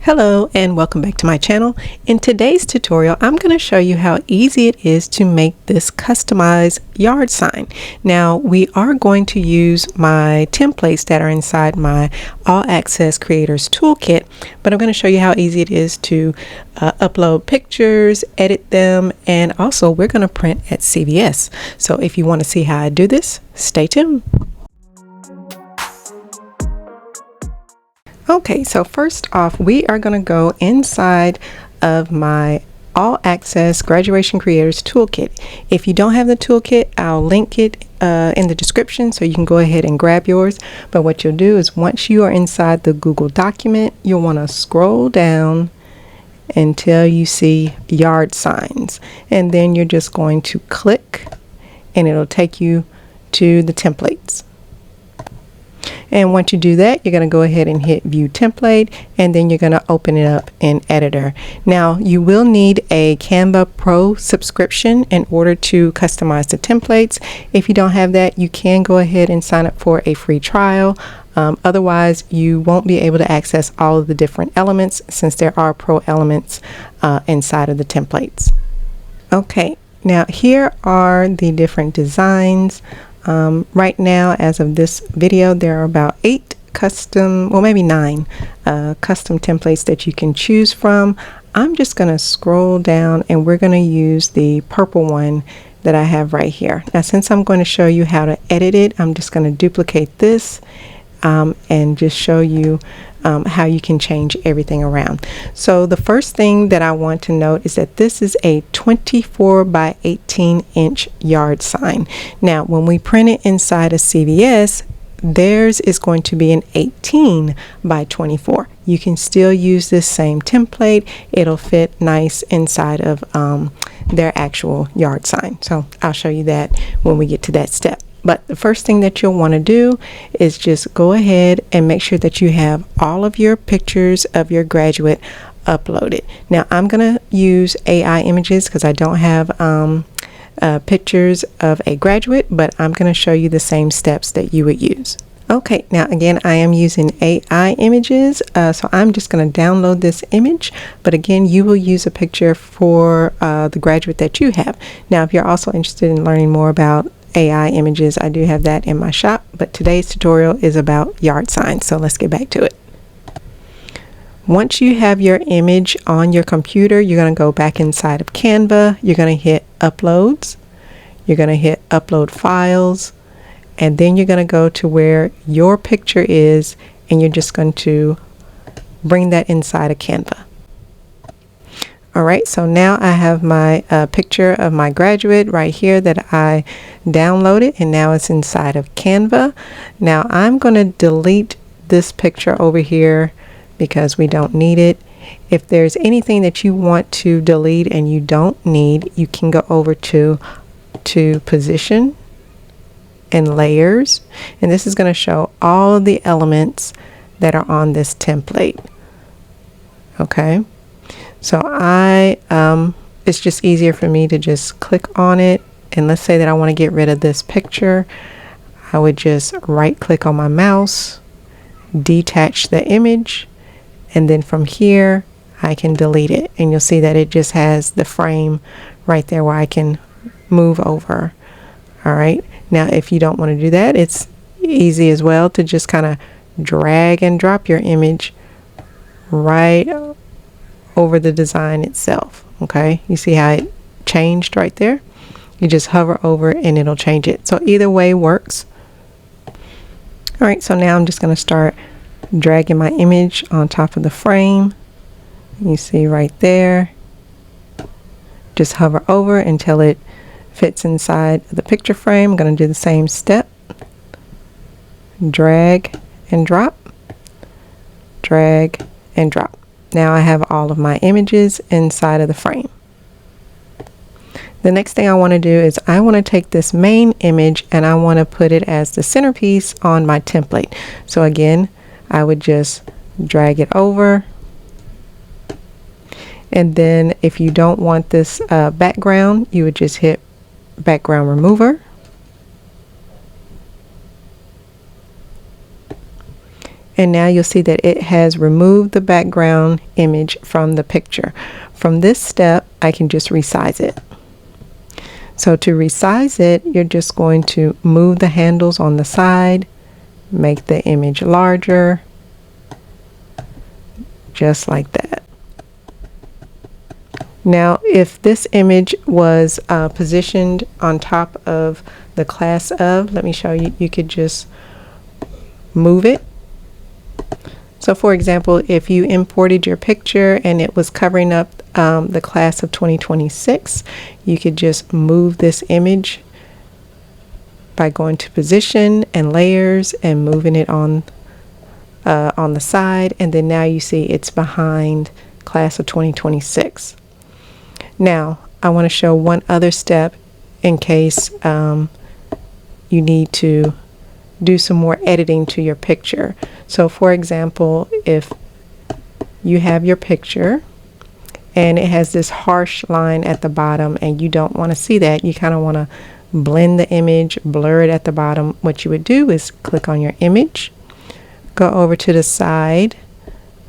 Hello and welcome back to my channel. In today's tutorial, I'm going to show you how easy it is to make this customized yard sign. Now, we are going to use my templates that are inside my All Access Creators Toolkit, but I'm going to show you how easy it is to upload pictures, edit them, and also we're going to print at CVS. So if you want to see how I do this, stay tuned. Okay, so first off, we are going to go inside of my All Access Graduation Creators Toolkit. If you don't have the toolkit, I'll link it in the description so you can go ahead and grab yours. But what you'll do is once you are inside the Google document, you'll want to scroll down until you see yard signs. And then you're just going to click and it'll take you to the templates. And once you do that, you're going to go ahead and hit View Template, and then you're going to open it up in Editor. Now, you will need a Canva Pro subscription in order to customize the templates. If you don't have that, you can go ahead and sign up for a free trial. Otherwise, you won't be able to access all of the different elements since there are pro elements inside of the templates. Okay, now here are the different designs. Right now, as of this video, there are about 8 custom, well maybe 9 custom templates that you can choose from. I'm just going to scroll down and we're going to use the purple one that I have right here. Now, since I'm going to show you how to edit it, I'm just going to duplicate this and just show you how you can change everything around. So the first thing that I want to note is that this is a 24 by 18 inch yard sign. Now, when we print it inside a CVS, theirs is going to be an 18 by 24. You can still use this same template. It'll fit nice inside of their actual yard sign. So I'll show you that when we get to that step. But the first thing that you'll want to do is just go ahead and make sure that you have all of your pictures of your graduate uploaded. Now, I'm going to use AI images because I don't have pictures of a graduate, but I'm going to show you the same steps that you would use. Okay, now again, I am using AI images, so I'm just going to download this image, but again, you will use a picture for the graduate that you have. Now, if you're also interested in learning more about AI images, I do have that in my shop, but today's tutorial is about yard signs, so let's get back to it. Once you have your image on your computer, you're going to go back inside of Canva, you're going to hit Uploads, you're going to hit Upload Files, and then you're going to go to where your picture is, and you're just going to bring that inside of Canva. Alright, so now I have my picture of my graduate right here that I downloaded, and now it's inside of Canva. Now I'm going to delete this picture over here because we don't need it. If there's anything that you want to delete and you don't need, you can go over to Position and Layers, and this is going to show all of the elements that are on this template. Okay. So it's just easier for me to just click on it, and let's say that I want to get rid of this picture. I would just right click on my mouse, detach the image, and then from here I can delete it, and you'll see that it just has the frame right there where I can move over. Alright, now if you don't want to do that, it's easy as well to just kind of drag and drop your image right over the design itself. Okay, you see how it changed right there? You just hover over and it'll change it. So either way works. Alright, so now I'm just going to start dragging my image on top of the frame. You see right there. Just hover over until it fits inside the picture frame. I'm going to do the same step. Drag and drop. Drag and drop. Now I have all of my images inside of the frame. The next thing I want to do is I want to take this main image and I want to put it as the centerpiece on my template. So again, I would just drag it over. And then if you don't want this background, you would just hit Background Remover. And now you'll see that it has removed the background image from the picture. From this step, I can just resize it. So to resize it, you're just going to move the handles on the side, make the image larger, just like that. Now, if this image was positioned on top of the class of, let me show you, you could just move it. So for example, if you imported your picture and it was covering up the class of 2026, you could just move this image by going to position and layers and moving it on the side, and then now you see it's behind class of 2026. Now I want to show one other step in case you need to do some more editing to your picture. So for example, if you have your picture and it has this harsh line at the bottom and you don't want to see that, you kind of want to blend the image, blur it at the bottom, what you would do is click on your image, go over to the side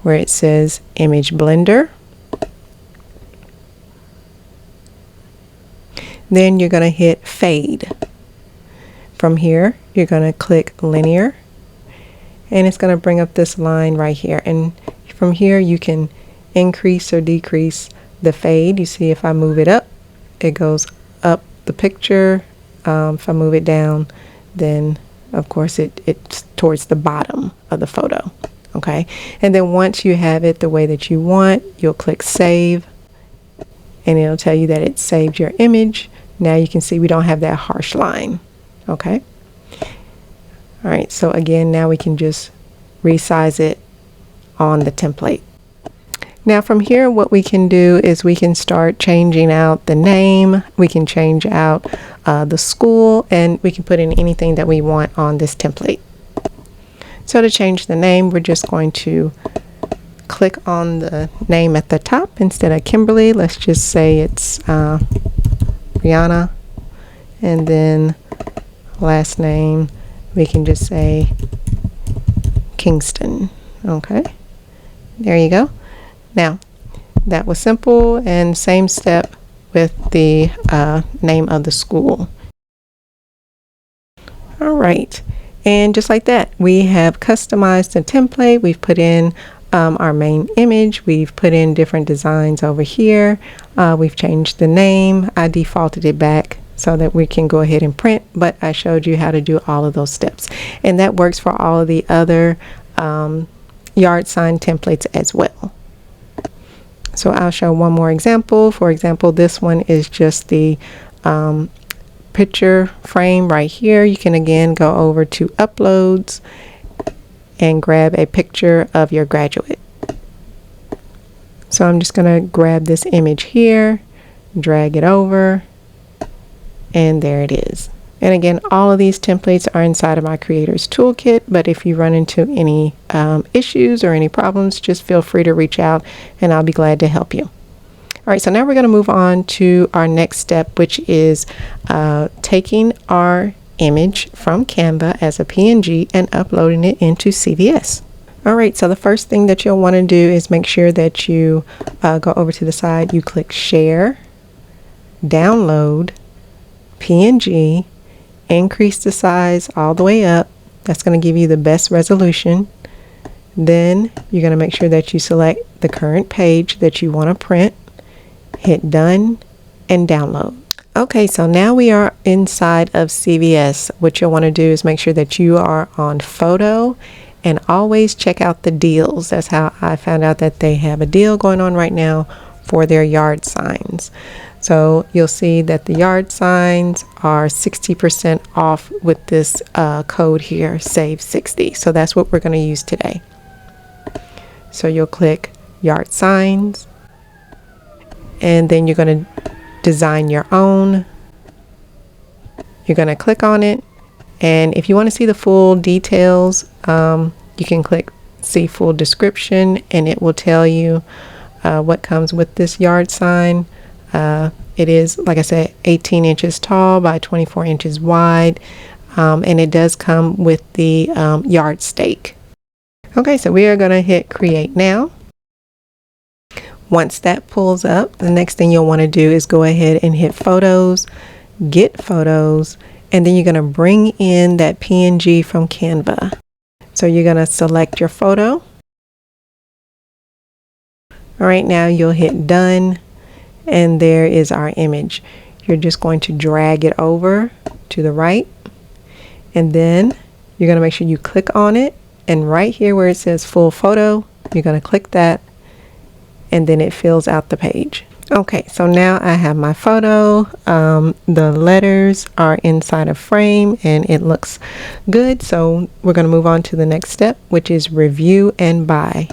where it says Image Blender. Then you're going to hit Fade. From here, you're going to click Linear, and it's going to bring up this line right here. And from here, you can increase or decrease the fade. You see, if I move it up, it goes up the picture. If I move it down, then of course it's towards the bottom of the photo. Okay, and then once you have it the way that you want, you'll click Save, and it'll tell you that it saved your image. Now you can see we don't have that harsh line. Okay. All right, so again, now we can just resize it on the template. Now from here, what we can do is we can start changing out the name, we can change out the school, and we can put in anything that we want on this template. So to change the name, we're just going to click on the name at the top. Instead of Kimberly, let's just say it's Brianna, and then last name, we can just say Kingston. Okay, there you go. Now that was simple, and same step with the name of the school. All right, and just like that, we have customized the template. We've put in our main image, we've put in different designs over here, we've changed the name. I defaulted it back so that we can go ahead and print, but I showed you how to do all of those steps, and that works for all of the other yard sign templates as well. So I'll show one more example. For example, this one is just the picture frame right here. You can again go over to Uploads and grab a picture of your graduate. So I'm just going to grab this image here, drag it over, and there it is. And again, all of these templates are inside of my Creators Toolkit, but if you run into any issues or any problems, just feel free to reach out and I'll be glad to help you. All right, so now we're going to move on to our next step, which is taking our image from Canva as a PNG and uploading it into CVS. All right, so the first thing that you'll want to do is make sure that you go over to the side, you click Share, Download, PNG, increase the size all the way up. That's going to give you the best resolution. Then you're going to make sure that you select the current page that you want to print, hit Done, and download. Okay, so now we are inside of CVS. What you'll want to do is make sure that you are on photo, and always check out the deals. That's how I found out that they have a deal going on right now for their yard signs. So you'll see that the yard signs are 60% off with this code here, Save 60. So that's what we're going to use today. So you'll click Yard Signs, and then you're going to design your own. You're going to click on it, and if you want to see the full details, you can click See Full Description, and it will tell you what comes with this yard sign. It is, like I said, 18 inches tall by 24 inches wide, and it does come with the yard stake. Okay, so we are going to hit create now. Once that pulls up, the next thing you'll want to do is go ahead and hit photos, get photos, and then you're going to bring in that PNG from Canva. So you're going to select your photo. All right, now you'll hit done, and there is our image. You're just going to drag it over to the right, and then you're going to make sure you click on it, and right here where it says full photo, you're going to click that, and then it fills out the page. Okay, so now I have my photo. The letters are inside a frame and it looks good. So we're going to move on to the next step, which is review and buy.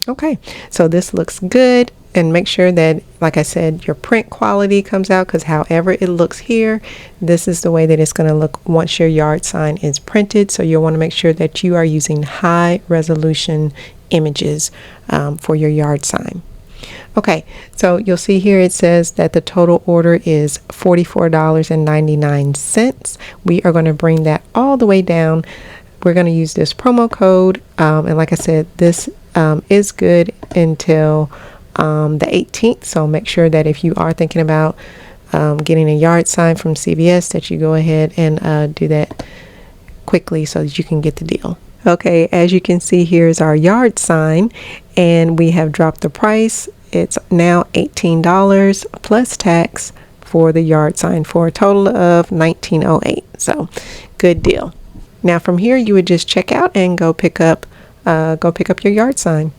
Okay, so this looks good, and make sure that, like I said, your print quality comes out, because however it looks here, this is the way that it's going to look once your yard sign is printed. So you'll want to make sure that you are using high resolution images for your yard sign. Okay, so you'll see here it says that the total order is $44.99. We are going to bring that all the way down. We're going to use this promo code, and like I said, this is good until the 18th. So make sure that if you are thinking about getting a yard sign from CVS, that you go ahead and do that quickly so that you can get the deal. Okay, as you can see, here's our yard sign, and we have dropped the price. It's now $18 plus tax for the yard sign, for a total of $19.08. So good deal. Now from here, you would just check out and go pick up your yard sign.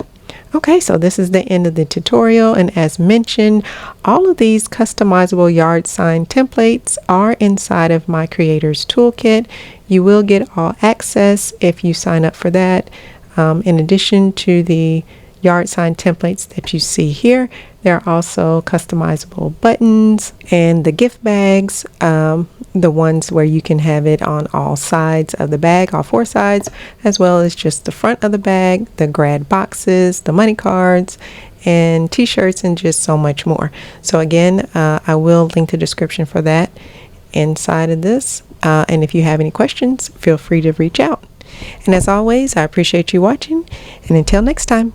Okay, so this is the end of the tutorial, and as mentioned, all of these customizable yard sign templates are inside of my Creators Toolkit. You will get all access if you sign up for that. In addition to the yard sign templates that you see here, there are also customizable buttons and the gift bags, the ones where you can have it on all sides of the bag, all four sides, as well as just the front of the bag, the grad boxes, the money cards, and t-shirts, and just so much more. So again, I will link the description for that inside of this, and if you have any questions, feel free to reach out. And as always, I appreciate you watching, and until next time.